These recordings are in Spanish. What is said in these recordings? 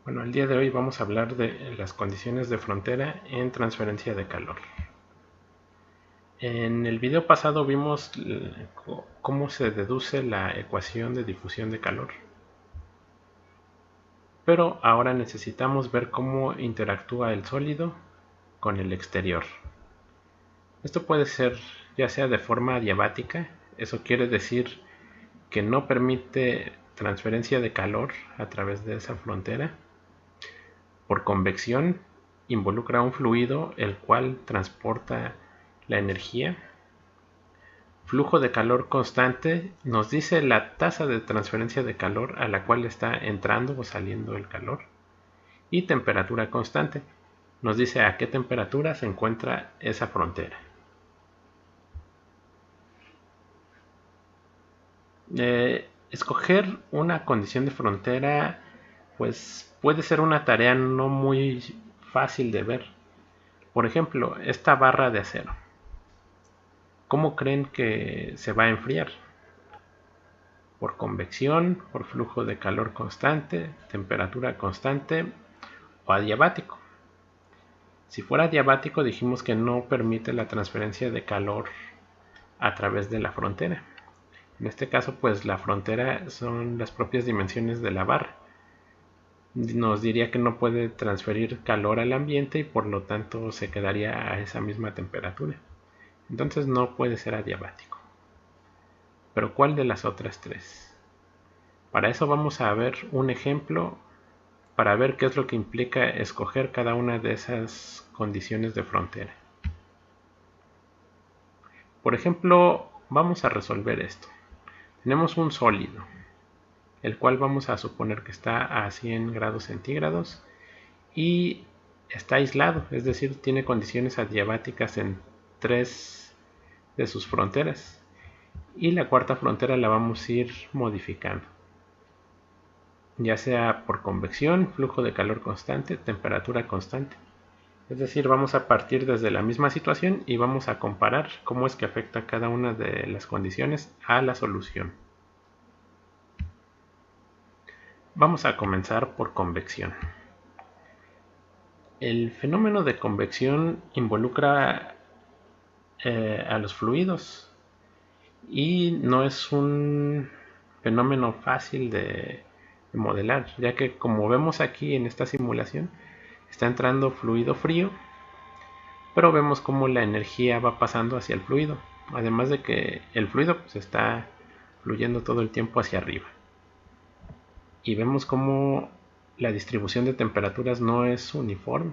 Bueno, el día de hoy vamos a hablar de las condiciones de frontera en transferencia de calor. En el video pasado vimos cómo se deduce la ecuación de difusión de calor, pero ahora necesitamos ver cómo interactúa el sólido con el exterior. Esto puede ser ya sea de forma adiabática, eso quiere decir que no permite transferencia de calor a través de esa frontera. Por convección, involucra un fluido el cual transporta la energía. Flujo de calor constante nos dice la tasa de transferencia de calor a la cual está entrando o saliendo el calor. Y temperatura constante nos dice a qué temperatura se encuentra esa frontera. Escoger una condición de frontera pues puede ser una tarea no muy fácil de ver. Por ejemplo, esta barra de acero. ¿Cómo creen que se va a enfriar? ¿Por convección, por flujo de calor constante, temperatura constante o adiabático? Si fuera adiabático dijimos que no permite la transferencia de calor a través de la frontera. En este caso pues la frontera son las propias dimensiones de la barra. Nos diría que no puede transferir calor al ambiente y por lo tanto se quedaría a esa misma temperatura. Entonces no puede ser adiabático. Pero ¿cuál de las otras tres? Para eso vamos a ver un ejemplo para ver qué es lo que implica escoger cada una de esas condiciones de frontera. Por ejemplo, vamos a resolver esto. Tenemos un sólido, el cual vamos a suponer que está a 100 grados centígrados y está aislado, es decir, tiene condiciones adiabáticas en 3 de sus fronteras. Y la cuarta frontera la vamos a ir modificando, ya sea por convección, flujo de calor constante, temperatura constante. Es decir, vamos a partir desde la misma situación y vamos a comparar cómo es que afecta cada una de las condiciones a la solución. Vamos a comenzar por convección. El fenómeno de convección involucra a los fluidos y no es un fenómeno fácil de modelar, ya que como vemos aquí en esta simulación, está entrando fluido frío, pero vemos cómo la energía va pasando hacia el fluido, además de que el fluido pues, está fluyendo todo el tiempo hacia arriba. Y vemos cómo la distribución de temperaturas no es uniforme.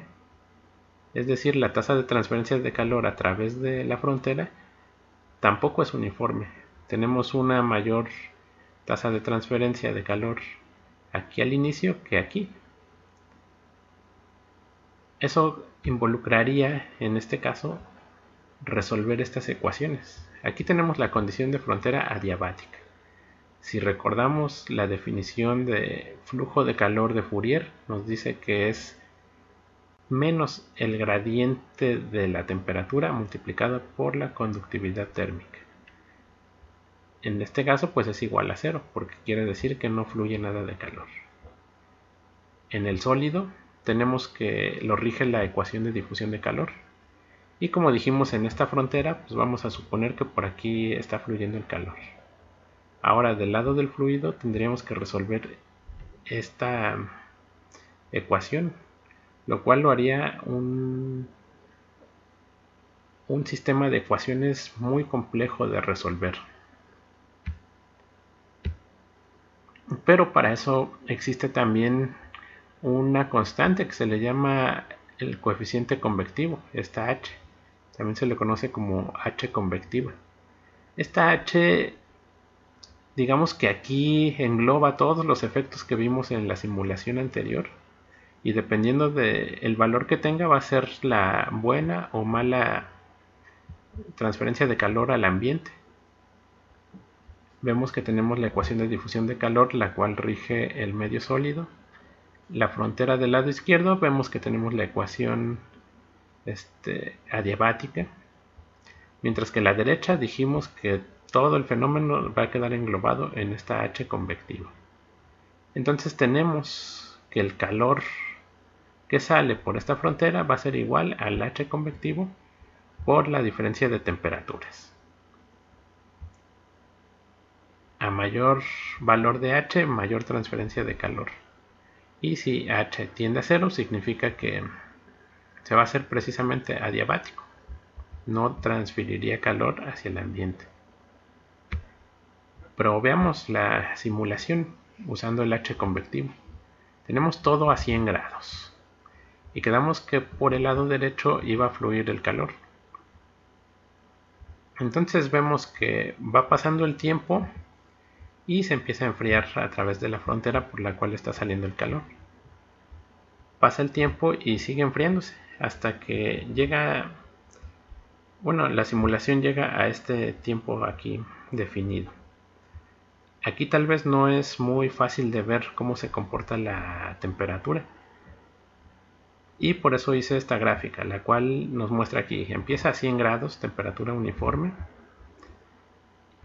Es decir, la tasa de transferencia de calor a través de la frontera tampoco es uniforme. Tenemos una mayor tasa de transferencia de calor aquí al inicio que aquí. Eso involucraría, en este caso, resolver estas ecuaciones. Aquí tenemos la condición de frontera adiabática. Si recordamos la definición de flujo de calor de Fourier, nos dice que es menos el gradiente de la temperatura multiplicado por la conductividad térmica. En este caso pues es igual a 0, porque quiere decir que no fluye nada de calor. En el sólido tenemos que lo rige la ecuación de difusión de calor. Y como dijimos en esta frontera, pues vamos a suponer que por aquí está fluyendo el calor. Ahora del lado del fluido tendríamos que resolver esta ecuación, lo cual lo haría un sistema de ecuaciones muy complejo de resolver. Pero para eso existe también una constante que se le llama el coeficiente convectivo, esta h. También se le conoce como h convectiva. Esta h, digamos que aquí engloba todos los efectos que vimos en la simulación anterior. Y dependiendo del valor que tenga va a ser la buena o mala transferencia de calor al ambiente. Vemos que tenemos la ecuación de difusión de calor, la cual rige el medio sólido. La frontera del lado izquierdo vemos que tenemos la ecuación adiabática, mientras que la derecha dijimos que todo el fenómeno va a quedar englobado en esta H convectiva. Entonces tenemos que el calor que sale por esta frontera va a ser igual al H convectivo por la diferencia de temperaturas. A mayor valor de H, mayor transferencia de calor. Y si H tiende a 0, significa que se va a hacer precisamente adiabático. No transferiría calor hacia el ambiente. Pero veamos la simulación usando el H convectivo. Tenemos todo a 100 grados. Y quedamos que por el lado derecho iba a fluir el calor. Entonces vemos que va pasando el tiempo y se empieza a enfriar a través de la frontera por la cual está saliendo el calor. Pasa el tiempo y sigue enfriándose hasta que llega, bueno, la simulación llega a este tiempo aquí definido. Aquí tal vez no es muy fácil de ver cómo se comporta la temperatura. Y por eso hice esta gráfica, la cual nos muestra aquí, empieza a 100 grados, temperatura uniforme.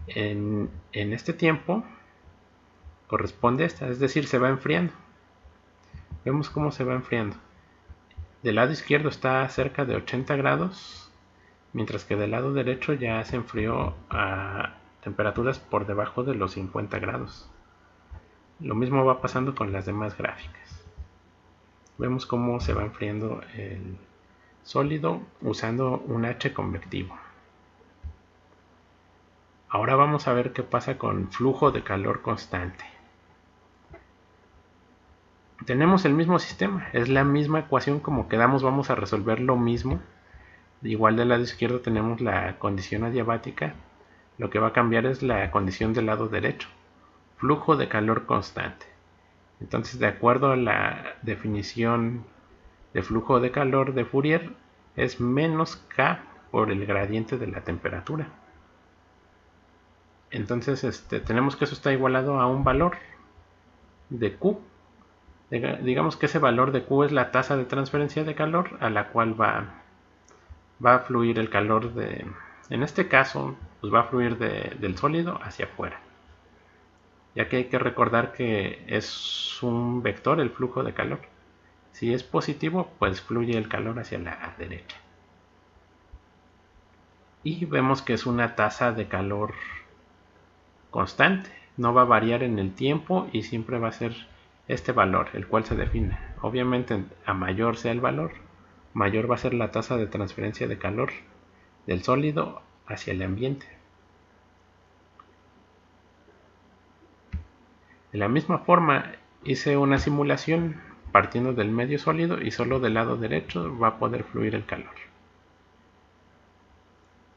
En este tiempo corresponde esta, es decir, se va enfriando. Vemos cómo se va enfriando. Del lado izquierdo está cerca de 80 grados, mientras que del lado derecho ya se enfrió a temperaturas por debajo de los 50 grados. Lo mismo va pasando con las demás gráficas. Vemos cómo se va enfriando el sólido usando un H convectivo. Ahora vamos a ver qué pasa con flujo de calor constante. Tenemos el mismo sistema, es la misma ecuación como quedamos, vamos a resolver lo mismo. Igual del lado izquierdo tenemos la condición adiabática, lo que va a cambiar es la condición del lado derecho, flujo de calor constante. Entonces, de acuerdo a la definición de flujo de calor de Fourier, es menos K por el gradiente de la temperatura. Entonces, tenemos que eso está igualado a un valor de Q. Digamos que ese valor de Q es la tasa de transferencia de calor a la cual va a fluir el calor en este caso, pues va a fluir del sólido hacia afuera. Ya que hay que recordar que es un vector el flujo de calor. Si es positivo, pues fluye el calor hacia la derecha. Y vemos que es una tasa de calor constante. No va a variar en el tiempo y siempre va a ser este valor, el cual se define. Obviamente, a mayor sea el valor, mayor va a ser la tasa de transferencia de calor del sólido hacia el ambiente. De la misma forma, hice una simulación partiendo del medio sólido y solo del lado derecho va a poder fluir el calor.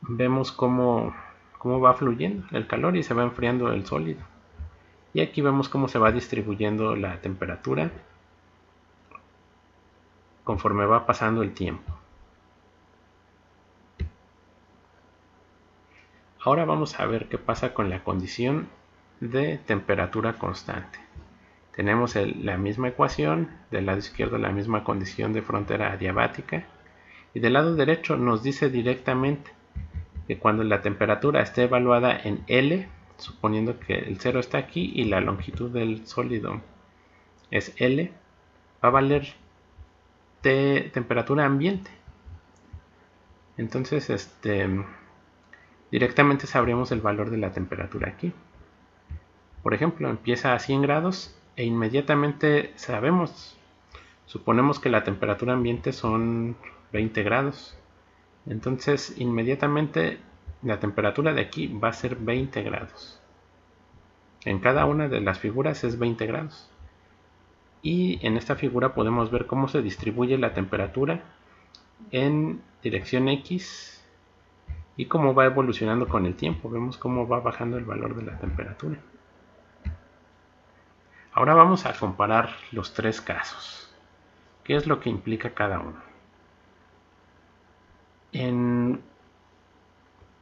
Vemos cómo va fluyendo el calor y se va enfriando el sólido. Y aquí vemos cómo se va distribuyendo la temperatura conforme va pasando el tiempo. Ahora vamos a ver qué pasa con la condición de temperatura constante. Tenemos la misma ecuación, del lado izquierdo la misma condición de frontera adiabática y del lado derecho nos dice directamente que cuando la temperatura esté evaluada en L, suponiendo que el 0 está aquí y la longitud del sólido es L, va a valer temperatura ambiente. Entonces, directamente sabríamos el valor de la temperatura aquí. Por ejemplo, empieza a 100 grados e inmediatamente suponemos que la temperatura ambiente son 20 grados. Entonces, inmediatamente la temperatura de aquí va a ser 20 grados. En cada una de las figuras es 20 grados. Y en esta figura podemos ver cómo se distribuye la temperatura en dirección X y cómo va evolucionando con el tiempo. Vemos cómo va bajando el valor de la temperatura. Ahora vamos a comparar los tres casos. ¿Qué es lo que implica cada uno? En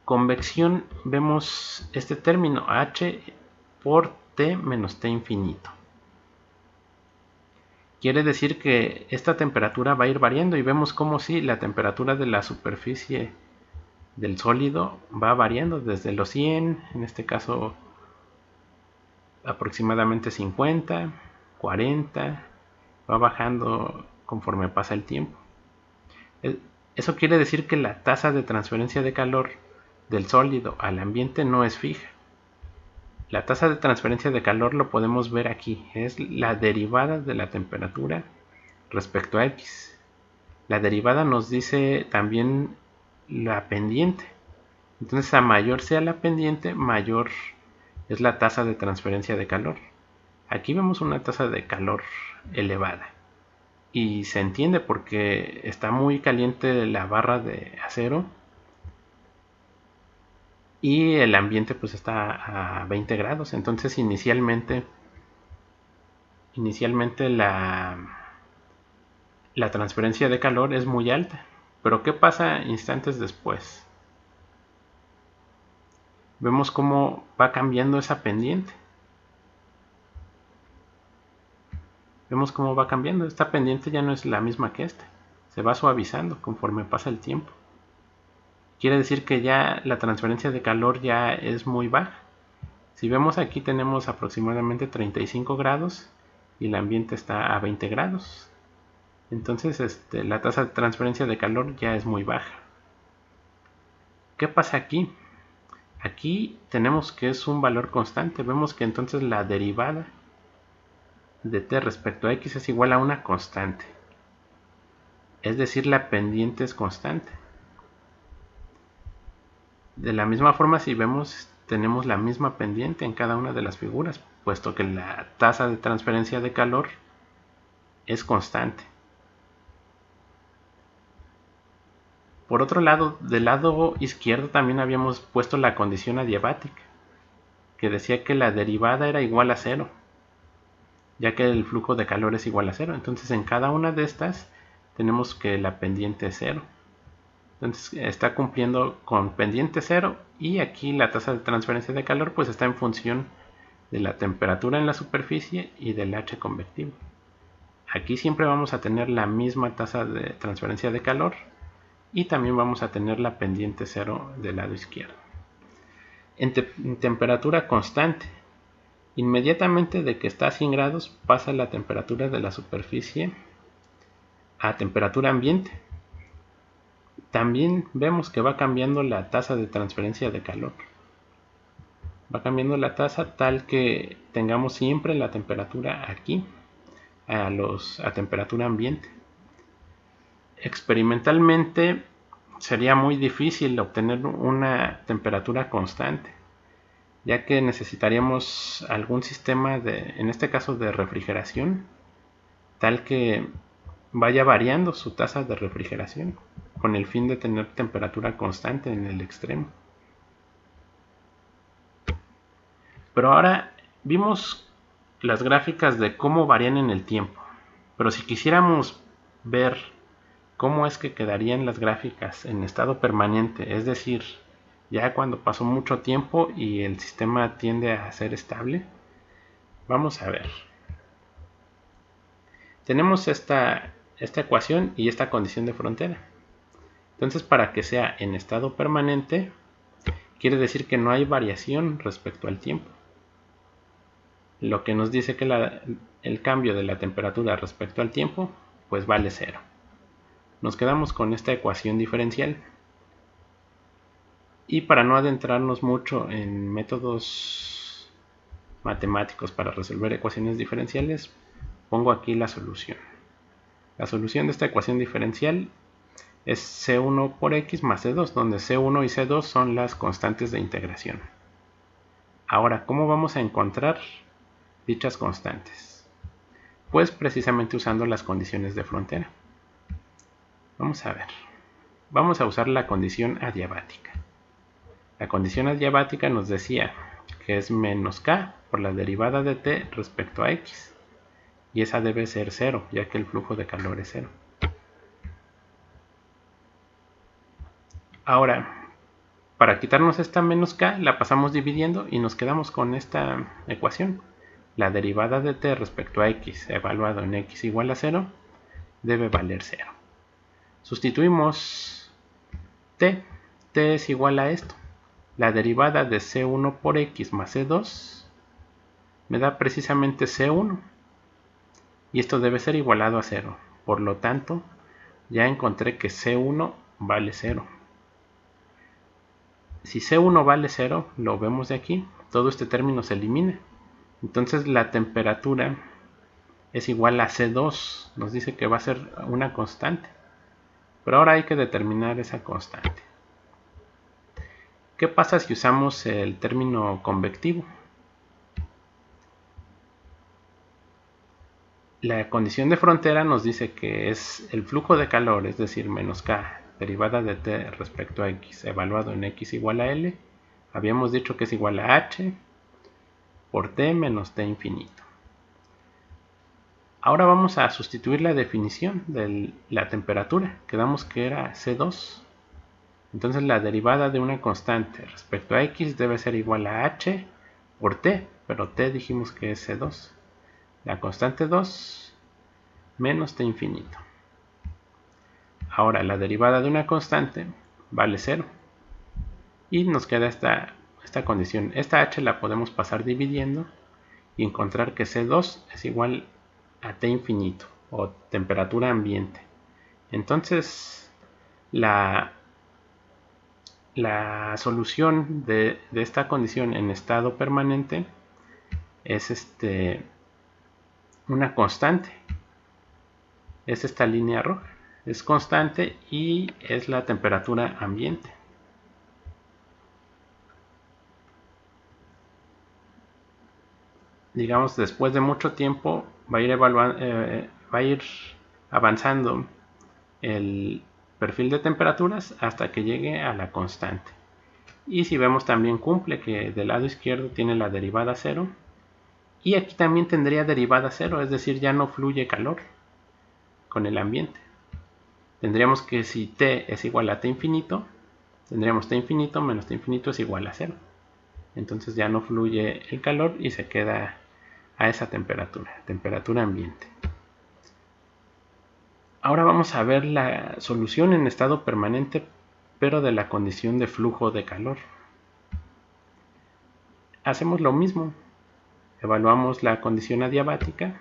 convección vemos este término H por T menos T infinito. Quiere decir que esta temperatura va a ir variando y vemos como si la temperatura de la superficie del sólido va variando desde los 100, en este caso aproximadamente 50, 40 va bajando conforme pasa el tiempo. Eso quiere decir que la tasa de transferencia de calor del sólido al ambiente no es fija. La tasa de transferencia de calor lo podemos ver aquí, es la derivada de la temperatura respecto a X. La derivada nos dice también la pendiente. Entonces, a mayor sea la pendiente, mayor es la tasa de transferencia de calor. Aquí vemos una tasa de calor elevada. Y se entiende porque está muy caliente la barra de acero y el ambiente pues está a 20 grados. Entonces inicialmente la transferencia de calor es muy alta. Pero ¿qué pasa instantes después? Vemos cómo va cambiando esa pendiente. Vemos cómo va cambiando. Esta pendiente ya no es la misma que esta. Se va suavizando conforme pasa el tiempo. Quiere decir que ya la transferencia de calor ya es muy baja. Si vemos aquí tenemos aproximadamente 35 grados y el ambiente está a 20 grados. Entonces la tasa de transferencia de calor ya es muy baja. ¿Qué pasa aquí? Aquí tenemos que es un valor constante. Vemos que entonces la derivada de t respecto a x es igual a una constante. Es decir, la pendiente es constante. De la misma forma, si vemos, tenemos la misma pendiente en cada una de las figuras, puesto que la tasa de transferencia de calor es constante. Por otro lado, del lado izquierdo también habíamos puesto la condición adiabática, que decía que la derivada era igual a cero, ya que el flujo de calor es igual a cero. Entonces en cada una de estas tenemos que la pendiente es cero. Entonces está cumpliendo con pendiente cero y aquí la tasa de transferencia de calor pues está en función de la temperatura en la superficie y del H convectivo. Aquí siempre vamos a tener la misma tasa de transferencia de calor y también vamos a tener la pendiente cero del lado izquierdo. En temperatura constante, inmediatamente de que está a 100 grados pasa la temperatura de la superficie a temperatura ambiente. También vemos que va cambiando la tasa de transferencia de calor. Va cambiando la tasa tal que tengamos siempre la temperatura aquí a temperatura ambiente. Experimentalmente sería muy difícil obtener una temperatura constante, ya que necesitaríamos algún sistema en este caso de refrigeración, tal que vaya variando su tasa de refrigeración con el fin de tener temperatura constante en el extremo. Pero ahora vimos las gráficas de cómo varían en el tiempo, pero si quisiéramos ver cómo es que quedarían las gráficas en estado permanente, es decir, ya cuando pasó mucho tiempo y el sistema tiende a ser estable, vamos a ver. Tenemos esta ecuación y esta condición de frontera. Entonces, para que sea en estado permanente, quiere decir que no hay variación respecto al tiempo. Lo que nos dice que el cambio de la temperatura respecto al tiempo, pues vale 0. Nos quedamos con esta ecuación diferencial. Y para no adentrarnos mucho en métodos matemáticos para resolver ecuaciones diferenciales, pongo aquí la solución. La solución de esta ecuación diferencial es C1 por X más C2, donde C1 y C2 son las constantes de integración. Ahora, ¿cómo vamos a encontrar dichas constantes? Pues precisamente usando las condiciones de frontera. Vamos a ver. Vamos a usar la condición adiabática. La condición adiabática nos decía que es menos K por la derivada de T respecto a X. Y esa debe ser 0, ya que el flujo de calor es 0. Ahora, para quitarnos esta menos K, la pasamos dividiendo y nos quedamos con esta ecuación. La derivada de T respecto a X evaluado en X igual a 0 debe valer 0. Sustituimos T. T es igual a esto. La derivada de C1 por X más C2 me da precisamente C1. y esto debe ser igualado a 0. Por lo tanto, ya encontré que C1 vale 0. Si C1 vale 0, lo vemos de aquí, todo este término se elimina. Entonces la temperatura es igual a C2, nos dice que va a ser una constante. Pero ahora hay que determinar esa constante. ¿Qué pasa si usamos el término convectivo? La condición de frontera nos dice que es el flujo de calor, es decir, menos K, derivada de T respecto a X, evaluado en X igual a L. Habíamos dicho que es igual a H por T menos T infinito. Ahora vamos a sustituir la definición de la temperatura. Quedamos que era C2. Entonces la derivada de una constante respecto a X debe ser igual a H por T, pero T dijimos que es C2. La constante 2 menos T infinito. Ahora la derivada de una constante vale 0. Y nos queda esta condición. Esta H la podemos pasar dividiendo y encontrar que C2 es igual a T infinito o temperatura ambiente. Entonces la solución de esta condición en estado permanente es una constante. Es esta línea roja. Es constante y es la temperatura ambiente. Digamos, después de mucho tiempo va a ir avanzando el perfil de temperaturas hasta que llegue a la constante. Y si vemos también cumple que del lado izquierdo tiene la derivada 0 y aquí también tendría derivada 0, es decir, ya no fluye calor con el ambiente. Tendríamos que si T es igual a T infinito, tendríamos T infinito menos T infinito es igual a 0. Entonces ya no fluye el calor y se queda a esa temperatura ambiente. Ahora vamos a ver la solución en estado permanente, pero de la condición de flujo de calor. Hacemos lo mismo. Evaluamos la condición adiabática.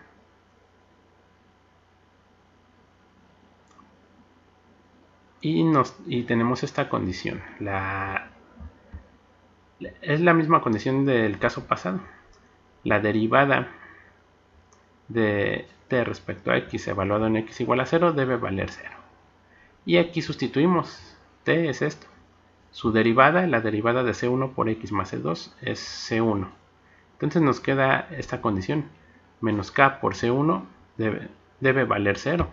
Y tenemos esta condición. Es la misma condición del caso pasado. La derivada de T respecto a X evaluado en X igual a 0 debe valer 0. Y aquí sustituimos. T es esto. Su derivada, la derivada de C1 por X más C2 es C1. Entonces nos queda esta condición. Menos K por C1 debe valer 0.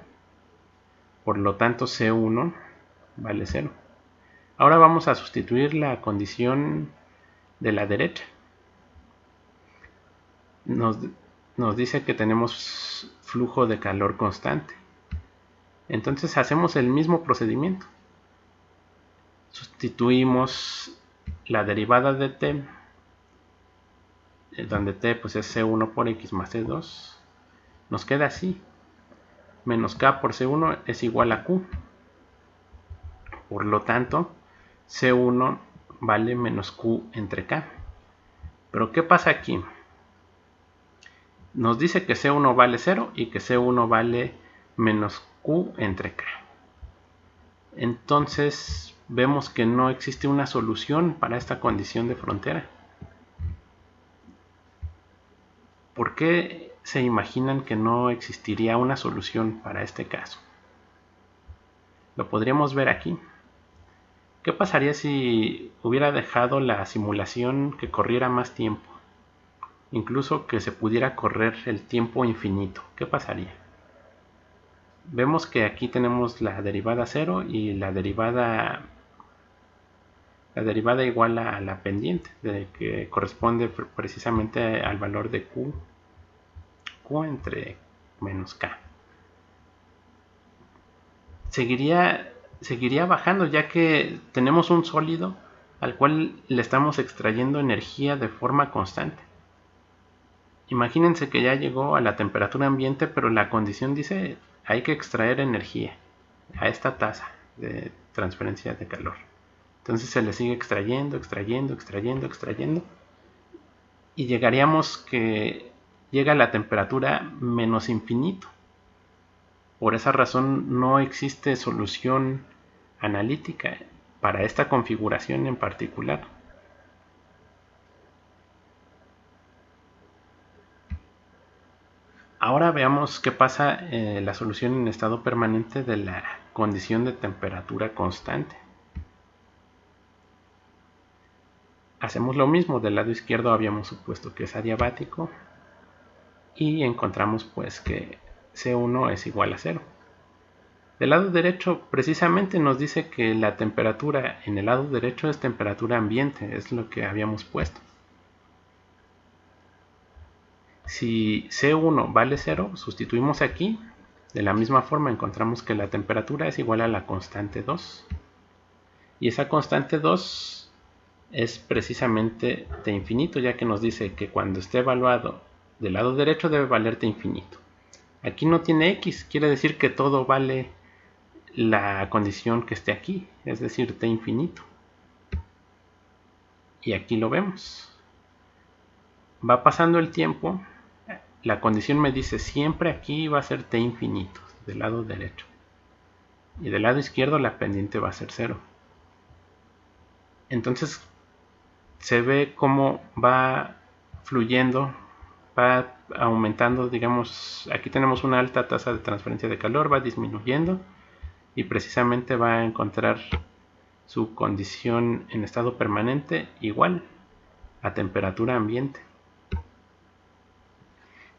Por lo tanto C1 vale 0. Ahora vamos a sustituir la condición de la derecha. Nos dice que tenemos flujo de calor constante. Entonces hacemos el mismo procedimiento. Sustituimos la derivada de T, donde T pues es C1 por X más C2. Nos queda así. Menos K por C1 es igual a Q. Por lo tanto, C1 vale menos Q entre K. Pero ¿qué pasa aquí? Nos dice que C1 vale 0 y que C1 vale menos Q entre K. Entonces vemos que no existe una solución para esta condición de frontera. ¿Por qué se imaginan que no existiría una solución para este caso? Lo podríamos ver aquí. ¿Qué pasaría si hubiera dejado la simulación que corriera más tiempo? Incluso que se pudiera correr el tiempo infinito. ¿Qué pasaría? Vemos que aquí tenemos la derivada 0 y la derivada igual a la pendiente, que corresponde precisamente al valor de Q entre menos K. Seguiría bajando, ya que tenemos un sólido al cual le estamos extrayendo energía de forma constante. Imagínense que ya llegó a la temperatura ambiente, pero la condición dice hay que extraer energía a esta tasa de transferencia de calor. Entonces se le sigue extrayendo y llegaríamos que llega a la temperatura menos infinito. Por esa razón no existe solución analítica para esta configuración en particular. Ahora veamos qué pasa en la solución en estado permanente de la condición de temperatura constante. Hacemos lo mismo, del lado izquierdo habíamos supuesto que es adiabático y encontramos pues que C1 es igual a 0. Del lado derecho precisamente nos dice que la temperatura en el lado derecho es temperatura ambiente, es lo que habíamos puesto. Si C1 vale 0, sustituimos aquí. De la misma forma encontramos que la temperatura es igual a la constante 2. Y esa constante 2 es precisamente T infinito, ya que nos dice que cuando esté evaluado del lado derecho debe valer T infinito. Aquí no tiene X, quiere decir que todo vale la condición que esté aquí, es decir, T infinito. Y aquí lo vemos. Va pasando el tiempo, la condición me dice siempre aquí va a ser T infinito, del lado derecho. Y del lado izquierdo la pendiente va a ser 0. Entonces se ve cómo va fluyendo, va aumentando, digamos, aquí tenemos una alta tasa de transferencia de calor, va disminuyendo y precisamente va a encontrar su condición en estado permanente igual a temperatura ambiente.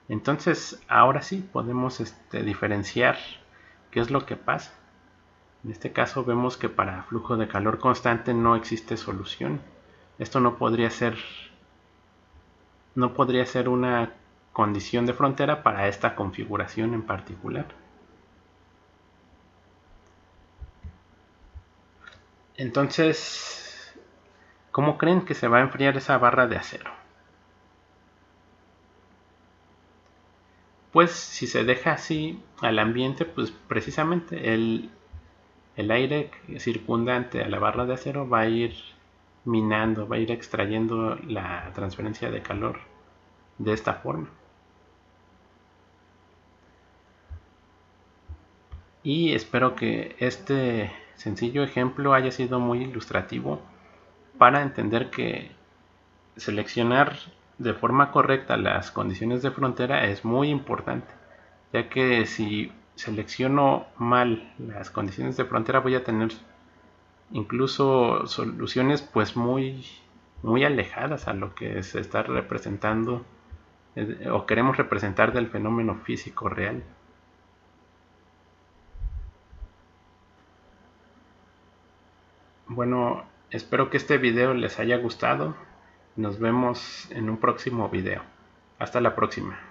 Entonces ahora sí podemos diferenciar qué es lo que pasa. En este caso vemos que para flujo de calor constante no existe solución. Esto no podría ser una condición de frontera para esta configuración en particular. Entonces, ¿cómo creen que se va a enfriar esa barra de acero? Pues si se deja así al ambiente, pues precisamente el aire circundante a la barra de acero va a ir minando, va a ir extrayendo la transferencia de calor de esta forma. Y espero que este sencillo ejemplo haya sido muy ilustrativo para entender que seleccionar de forma correcta las condiciones de frontera es muy importante, ya que si selecciono mal las condiciones de frontera voy a tener incluso soluciones pues muy alejadas a lo que se está representando o queremos representar del fenómeno físico real. Bueno, espero que este video les haya gustado. Nos vemos en un próximo video. Hasta la próxima.